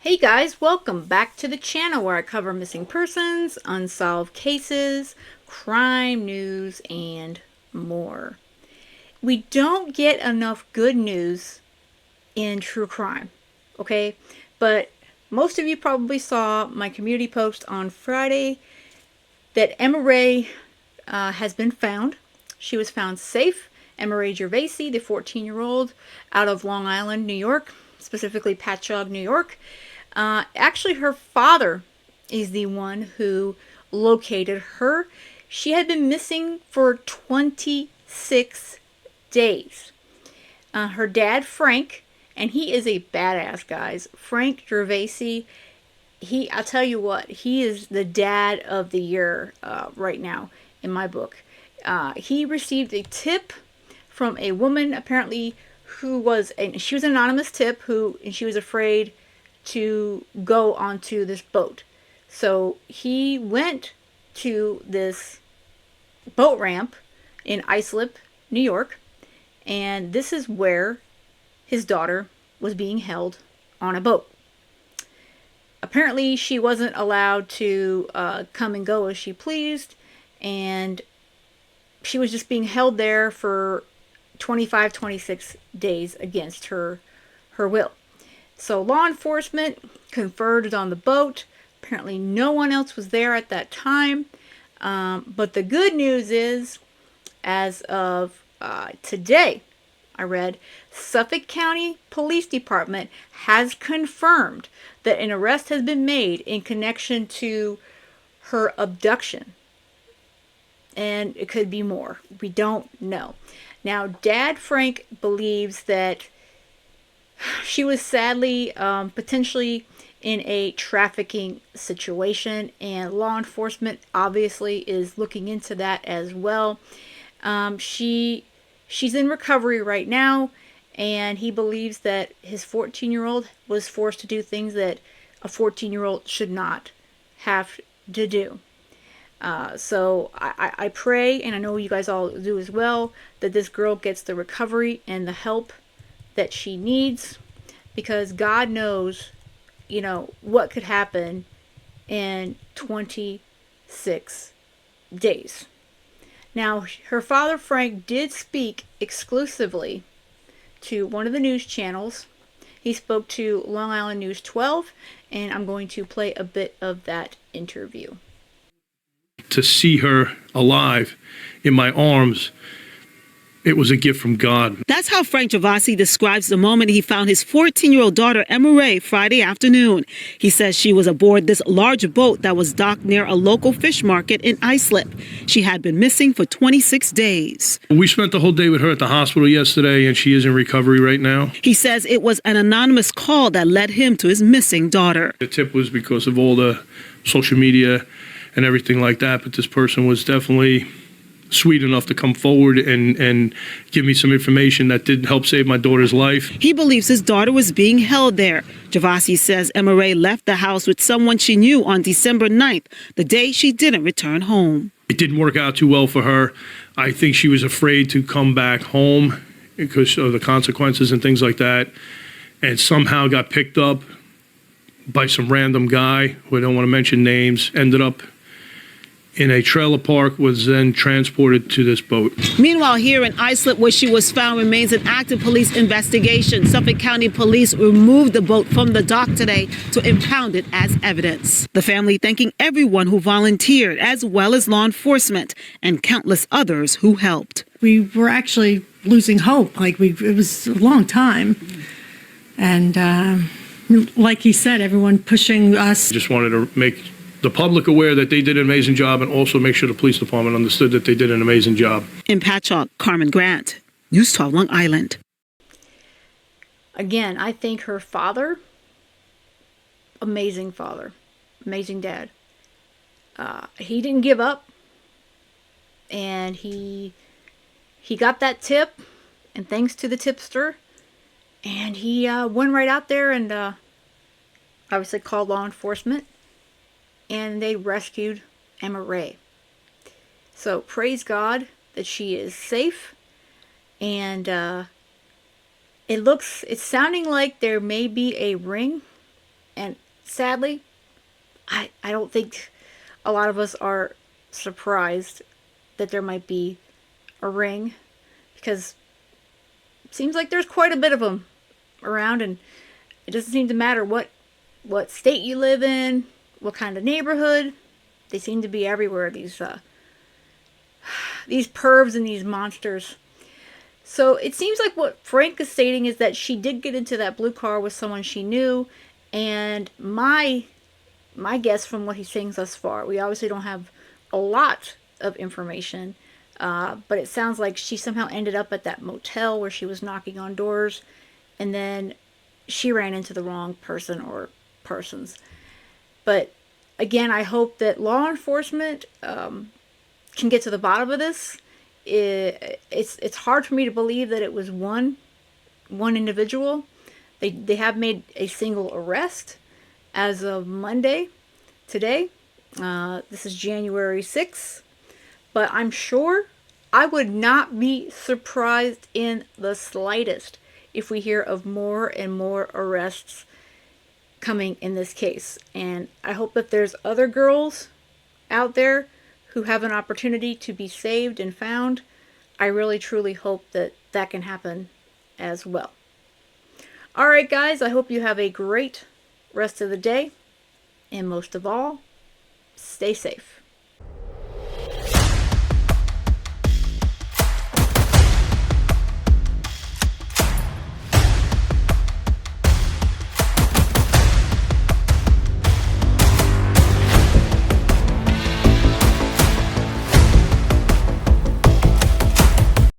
Hey guys, welcome back to the channel where I cover missing persons, unsolved cases, crime news, and more. We don't get enough good news in true crime, okay? But most of you probably saw my community post on Friday that Emmarae has been found. She was found safe. Emmarae Gervasi, the 14-year-old out of Long Island, New York, specifically Patchogue, New York. Actually, her father is the one who located her. She had been missing for 26 days. Her dad, Frank, and he is a badass, guys. Frank Gervasi, I'll tell you what, he is the dad of the year right now in my book. He received a tip from a woman, apparently, she was an anonymous tip, and she was afraid to go onto this boat. So he went to this boat ramp in Islip, New York, and this is where his daughter was being held on a boat. Apparently, she wasn't allowed to come and go as she pleased, and she was just being held there for 26 days against her will. So law enforcement converged on the boat. Apparently no one else was there at that time. But the good news is, as of today, I read, Suffolk County Police Department has confirmed that an arrest has been made in connection to her abduction. And it could be more. We don't know. Now, Dad Frank believes that she was sadly potentially in a trafficking situation, and law enforcement obviously is looking into that as well. She's in recovery right now, and he believes that his 14-year-old was forced to do things that a 14-year-old should not have to do. So I pray, and I know you guys all do as well, that this girl gets the recovery and the help that she needs, because God knows, what could happen in 26 days. Now, her father, Frank, did speak exclusively to one of the news channels. He spoke to Long Island News 12, and I'm going to play a bit of that interview. To see her alive in my arms, it was a gift from God. That's how Frank Gervasi describes the moment he found his 14-year-old daughter, Emmarae, Friday afternoon. He says she was aboard this large boat that was docked near a local fish market in Islip. She had been missing for 26 days. We spent the whole day with her at the hospital yesterday, and she is in recovery right now. He says it was an anonymous call that led him to his missing daughter. The tip was because of all the social media and everything like that, but this person was definitely sweet enough to come forward and give me some information that did help save my daughter's life. He believes his daughter was being held there. Gervasi says Emmarae left the house with someone she knew on December 9th, the day she didn't return home. It didn't work out too well for her. I think she was afraid to come back home because of the consequences and things like that, and somehow got picked up by some random guy who I don't want to mention names, ended up in a trailer park, was then transported to this boat. Meanwhile, here in Islip, where she was found, remains an active police investigation. Suffolk County Police removed the boat from the dock today to impound it as evidence. The family thanking everyone who volunteered, as well as law enforcement and countless others who helped. We were actually losing hope. It was a long time. And like he said, everyone pushing us. Just wanted to make the public aware that they did an amazing job, and also make sure the police department understood that they did an amazing job. In Patchogue, Carmen Grant, News 12 Long Island. Again, I think her father, amazing dad. He didn't give up, and he got that tip, and thanks to the tipster, and he went right out there and obviously called law enforcement, and they rescued Emmarae. So praise God that she is safe, and it's sounding like there may be a ring And sadly, I don't think a lot of us are surprised that there might be a ring, because it seems like there's quite a bit of them around, and it doesn't seem to matter what state you live in, what kind of neighborhood. They seem to be everywhere, these pervs and these monsters. So it seems like what Frank is stating is that she did get into that blue car with someone she knew, and my guess from what he's saying thus far, we obviously don't have a lot of information, but it sounds like she somehow ended up at that motel where she was knocking on doors, and then she ran into the wrong person or persons. But again, I hope that law enforcement can get to the bottom of this. It's hard for me to believe that it was one individual. They have made a single arrest as of Monday, today. This is January 6th. But I'm sure I would not be surprised in the slightest if we hear of more and more arrests coming in this case. And I hope that there's other girls out there who have an opportunity to be saved and found. I really truly hope that that can happen as well. Alright guys, I hope you have a great rest of the day. And most of all, stay safe.